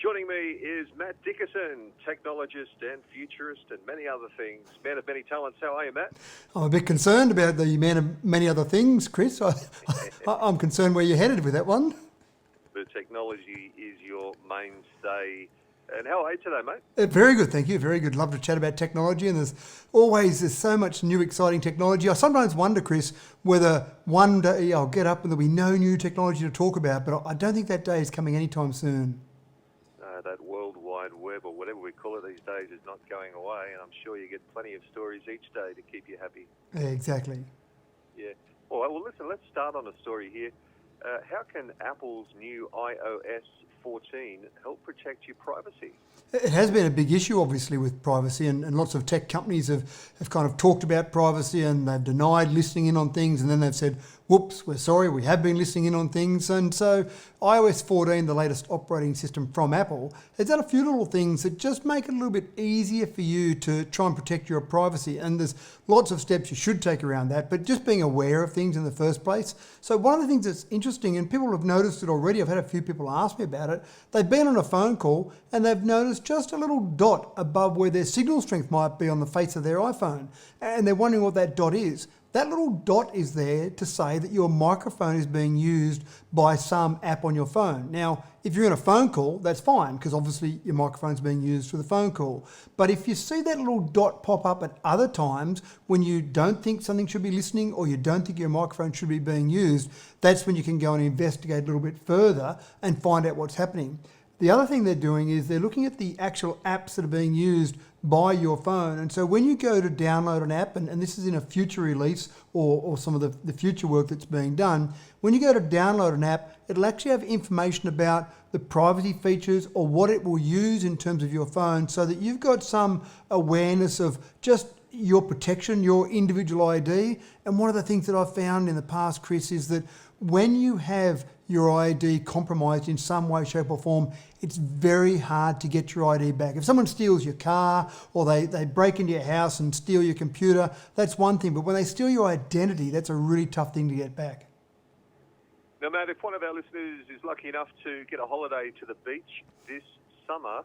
Joining me is Matt Dickerson, technologist and futurist and many other things. Man of many talents. How are you, Matt? I'm a bit concerned about the man of many other things, Chris. I'm concerned where you're headed with that one. The technology is your mainstay. And how are you today, mate? Very good, thank you. Very good. Love to chat about technology, and there's so much new, exciting technology. I sometimes wonder, Chris, whether one day I'll get up and there'll be no new technology to talk about, but I don't think that day is coming anytime soon. That World Wide Web, or whatever we call it these days, is not going away, and I'm sure you get plenty of stories each day to keep you happy. Exactly. Yeah. All right, well, listen, let's start on a story here. How can Apple's new iOS 14 help protect your privacy? It has been a big issue, obviously, with privacy, and lots of tech companies have kind of talked about privacy, and they've denied listening in on things, and then they've said, whoops, we're sorry, we have been listening in on things. And so iOS 14, the latest operating system from Apple, has done a few little things that just make it a little bit easier for you to try and protect your privacy. And there's lots of steps you should take around that, but just being aware of things in the first place. So one of the things that's interesting, and people have noticed it already, I've had a few people ask me about it, they've been on a phone call and they've noticed just a little dot above where their signal strength might be on the face of their iPhone. And they're wondering what that dot is. That little dot is there to say that your microphone is being used by some app on your phone. Now, if you're in a phone call, that's fine, because obviously your microphone's being used for the phone call. But if you see that little dot pop up at other times when you don't think something should be listening or you don't think your microphone should be being used, that's when you can go and investigate a little bit further and find out what's happening. The other thing they're doing is they're looking at the actual apps that are being used by your phone. And so when you go to download an app, and this is in a future release or some of the future work that's being done, when you go to download an app, it'll actually have information about the privacy features or what it will use in terms of your phone, so that you've got some awareness of just your protection, your individual ID. And one of the things that I've found in the past, Chris, is that when you have your ID compromised in some way, shape or form, it's very hard to get your ID back. If someone steals your car or they break into your house and steal your computer, that's one thing. But when they steal your identity, that's a really tough thing to get back. Now, Matt, if one of our listeners is lucky enough to get a holiday to the beach this summer,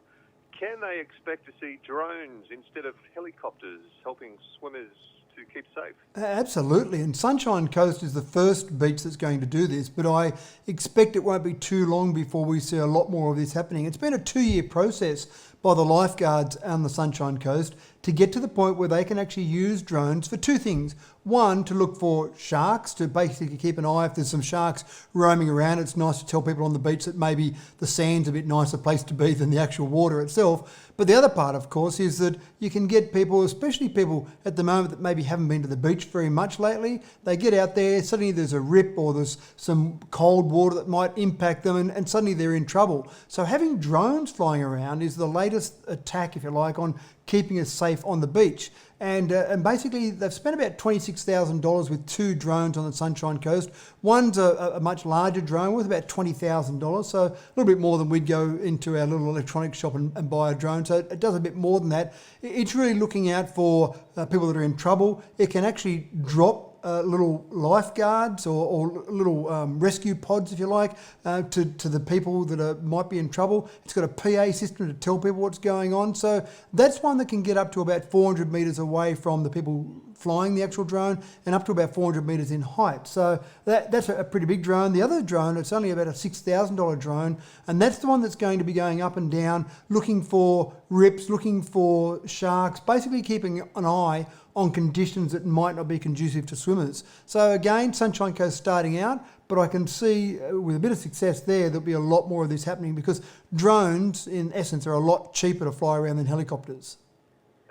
can they expect to see drones instead of helicopters helping swimmers to keep safe? Absolutely, and Sunshine Coast is the first beach that's going to do this, but I expect it won't be too long before we see a lot more of this happening. It's been a 2-year process by the lifeguards on the Sunshine Coast to get to the point where they can actually use drones for 2 things. One, to look for sharks, to basically keep an eye if there's some sharks roaming around. It's nice to tell people on the beach that maybe the sand's a bit nicer place to be than the actual water itself. But the other part, of course, is that you can get people, especially people at the moment that maybe haven't been to the beach very much lately, they get out there, suddenly there's a rip or there's some cold water that might impact them, and suddenly they're in trouble. So having drones flying around is the latest attack, if you like, on keeping us safe on the beach. And basically they've spent about $26,000 with 2 drones on the Sunshine Coast. One's a much larger drone worth about $20,000, so a little bit more than we'd go into our little electronics shop and buy a drone. So it does a bit more than that. It's really looking out for people that are in trouble. It can actually drop little lifeguards or little rescue pods, if you like, to the people that might be in trouble. It's got a PA system to tell people what's going on. So that's one that can get up to about 400 metres away from the people flying the actual drone and up to about 400 metres in height. So that's a pretty big drone. The other drone, it's only about a $6,000 drone, and that's the one that's going to be going up and down, looking for rips, looking for sharks, basically keeping an eye on conditions that might not be conducive to swimmers. So again, Sunshine Coast starting out, but I can see with a bit of success there'll be a lot more of this happening, because drones, in essence, are a lot cheaper to fly around than helicopters.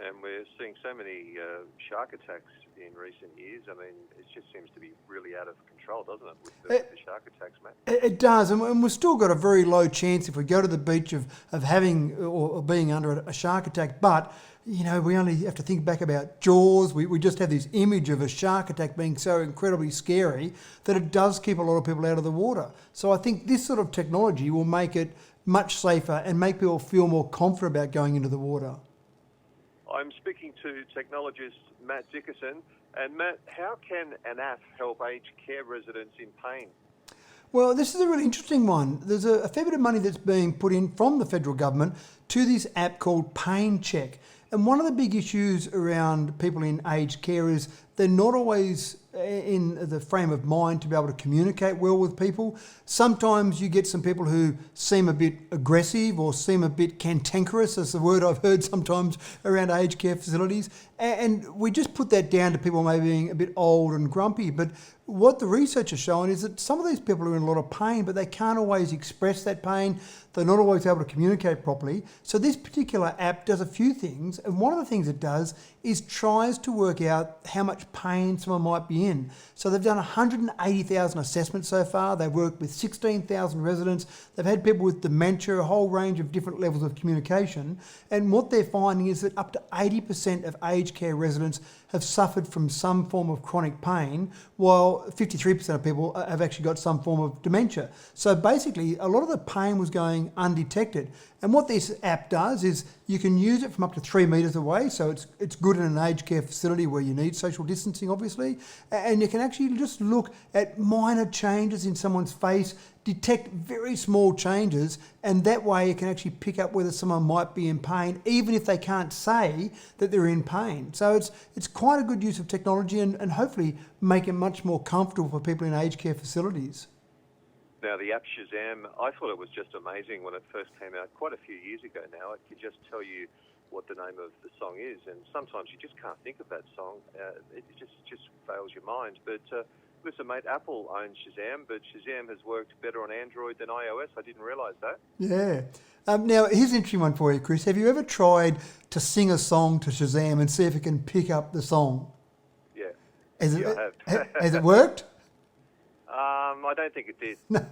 And we're seeing so many shark attacks in recent years. I mean, it just seems to be really out of control, doesn't it, with the shark attacks, Matt? It does, and we've still got a very low chance if we go to the beach of having or being under a shark attack. But you know, we only have to think back about Jaws. We just have this image of a shark attack being so incredibly scary that it does keep a lot of people out of the water. So I think this sort of technology will make it much safer and make people feel more confident about going into the water. I'm speaking to technologist Matt Dickerson. And Matt, how can an app help aged care residents in pain? Well, this is a really interesting one. There's a fair bit of money that's being put in from the federal government to this app called Pain Check. And one of the big issues around people in aged care is they're not always in the frame of mind to be able to communicate well with people. Sometimes you get some people who seem a bit aggressive or seem a bit cantankerous, is the word I've heard sometimes around aged care facilities. And we just put that down to people maybe being a bit old and grumpy. But what the research has shown is that some of these people are in a lot of pain, but they can't always express that pain. They're not always able to communicate properly. So this particular app does a few things. And one of the things it does is tries to work out how much pain someone might be in. So they've done 180,000 assessments so far. They've worked with 16,000 residents. They've had people with dementia, a whole range of different levels of communication. And what they're finding is that up to 80% of aged care residents have suffered from some form of chronic pain, while 53% of people have actually got some form of dementia. So basically, a lot of the pain was going undetected. And what this app does is you can use it from up to 3 metres away, so it's good in an aged care facility where you need social distancing, obviously, and you can actually just look at minor changes in someone's face, detect very small changes, and that way you can actually pick up whether someone might be in pain, even if they can't say that they're in pain. So it's quite a good use of technology and hopefully make it much more comfortable for people in aged care facilities. Now, the app Shazam, I thought it was just amazing when it first came out quite a few years ago now. It could just tell you what the name of the song is, and sometimes you just can't think of that song. It just fails your mind. But listen, mate, Apple owns Shazam, but Shazam has worked better on Android than iOS. I didn't realise that. Yeah. Now, here's an interesting one for you, Chris. Have you ever tried to sing a song to Shazam and see if it can pick up the song? Yeah. I have. Has it worked? I don't think it did. No,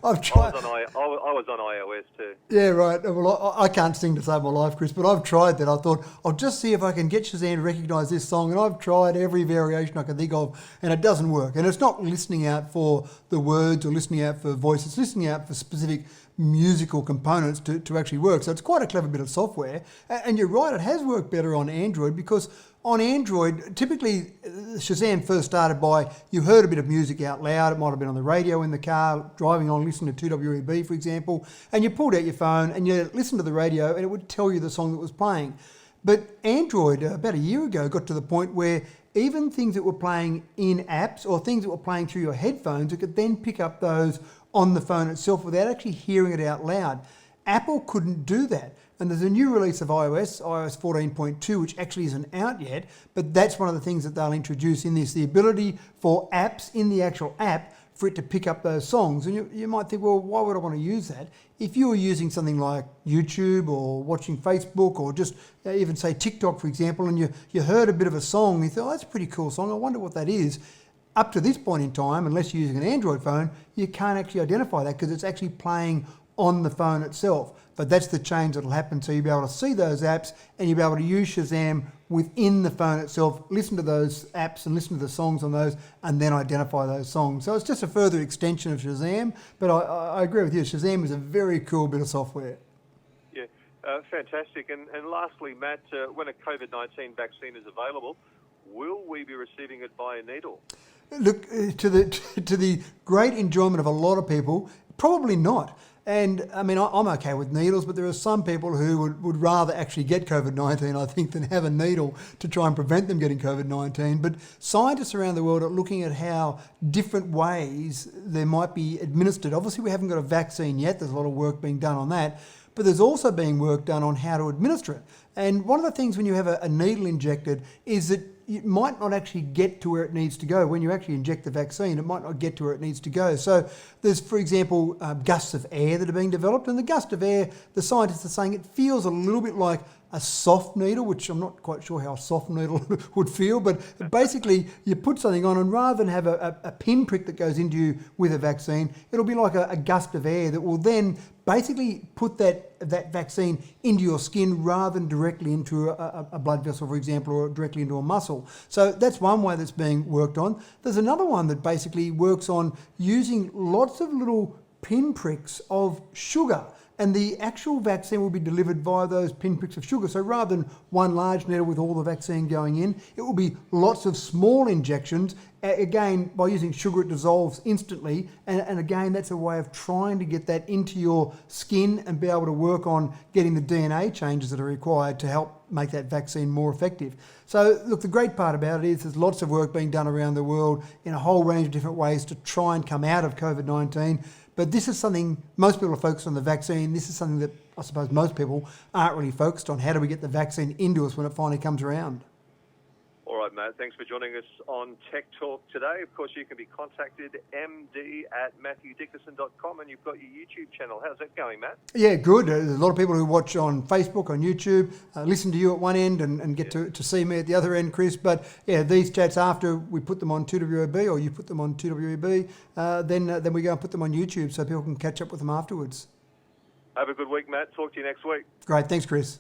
I've tried. I was on iOS too. Yeah, right. Well, I can't sing to save my life, Chris, but I've tried that. I thought, I'll just see if I can get Shazam to recognise this song, and I've tried every variation I can think of, and it doesn't work. And it's not listening out for the words or listening out for voice. It's listening out for specific musical components to actually work. So it's quite a clever bit of software. And you're right, it has worked better on Android because on Android, typically Shazam first started by you heard a bit of music out loud. It might have been on the radio in the car, driving on, listening to 2WEB, for example, and you pulled out your phone and you listened to the radio and it would tell you the song that was playing. But Android, about a year ago, got to the point where even things that were playing in apps or things that were playing through your headphones, it could then pick up those on the phone itself without actually hearing it out loud. Apple couldn't do that. And there's a new release of iOS 14.2, which actually isn't out yet, but that's one of the things that they'll introduce in this, the ability for apps in the actual app for it to pick up those songs. And you might think, well, why would I want to use that? If you were using something like YouTube or watching Facebook or just even say TikTok, for example, and you heard a bit of a song, you thought, oh, that's a pretty cool song, I wonder what that is. Up to this point in time, unless you're using an Android phone, you can't actually identify that because it's actually playing on the phone itself. But that's the change that'll happen. So you'll be able to see those apps and you'll be able to use Shazam within the phone itself, listen to those apps and listen to the songs on those and then identify those songs. So it's just a further extension of Shazam. But I agree with you, Shazam is a very cool bit of software. Yeah, fantastic. And lastly, Matt, when a COVID-19 vaccine is available, will we be receiving it by a needle? Look, to the great enjoyment of a lot of people, probably not. And I mean, I'm okay with needles, but there are some people who would rather actually get COVID-19, I think, than have a needle to try and prevent them getting COVID-19. But scientists around the world are looking at how different ways they might be administered. Obviously, we haven't got a vaccine yet. There's a lot of work being done on that. But there's also being work done on how to administer it. And one of the things when you have a needle injected is that it might not actually get to where it needs to go. When you actually inject the vaccine, it might not get to where it needs to go. So there's, for example, gusts of air that are being developed. And the gust of air, the scientists are saying it feels a little bit like a soft needle, which I'm not quite sure how a soft needle would feel, but basically you put something on and rather than have a pinprick that goes into you with a vaccine, it'll be like a gust of air that will then basically put that vaccine into your skin rather than directly into a blood vessel, for example, or directly into a muscle. So that's one way that's being worked on. There's another one that basically works on using lots of little pinpricks of sugar. And the actual vaccine will be delivered via those pinpricks of sugar. So rather than one large needle with all the vaccine going in, it will be lots of small injections Again, by using sugar, it dissolves instantly. And again, that's a way of trying to get that into your skin and be able to work on getting the DNA changes that are required to help make that vaccine more effective. So, look, the great part about it is there's lots of work being done around the world in a whole range of different ways to try and come out of COVID-19. But this is something, most people are focused on the vaccine. This is something that I suppose most people aren't really focused on. How do we get the vaccine into us when it finally comes around? All right, Matt, thanks for joining us on Tech Talk today. Of course, you can be contacted, md@matthewdickerson.com, and you've got your YouTube channel. How's that going, Matt? Yeah, good. There's a lot of people who watch on Facebook, on YouTube, listen to you at one end and get to see me at the other end, Chris. But yeah, these chats, after we put them on 2WEB or you put them on 2WEB, then we go and put them on YouTube so people can catch up with them afterwards. Have a good week, Matt. Talk to you next week. Great. Thanks, Chris.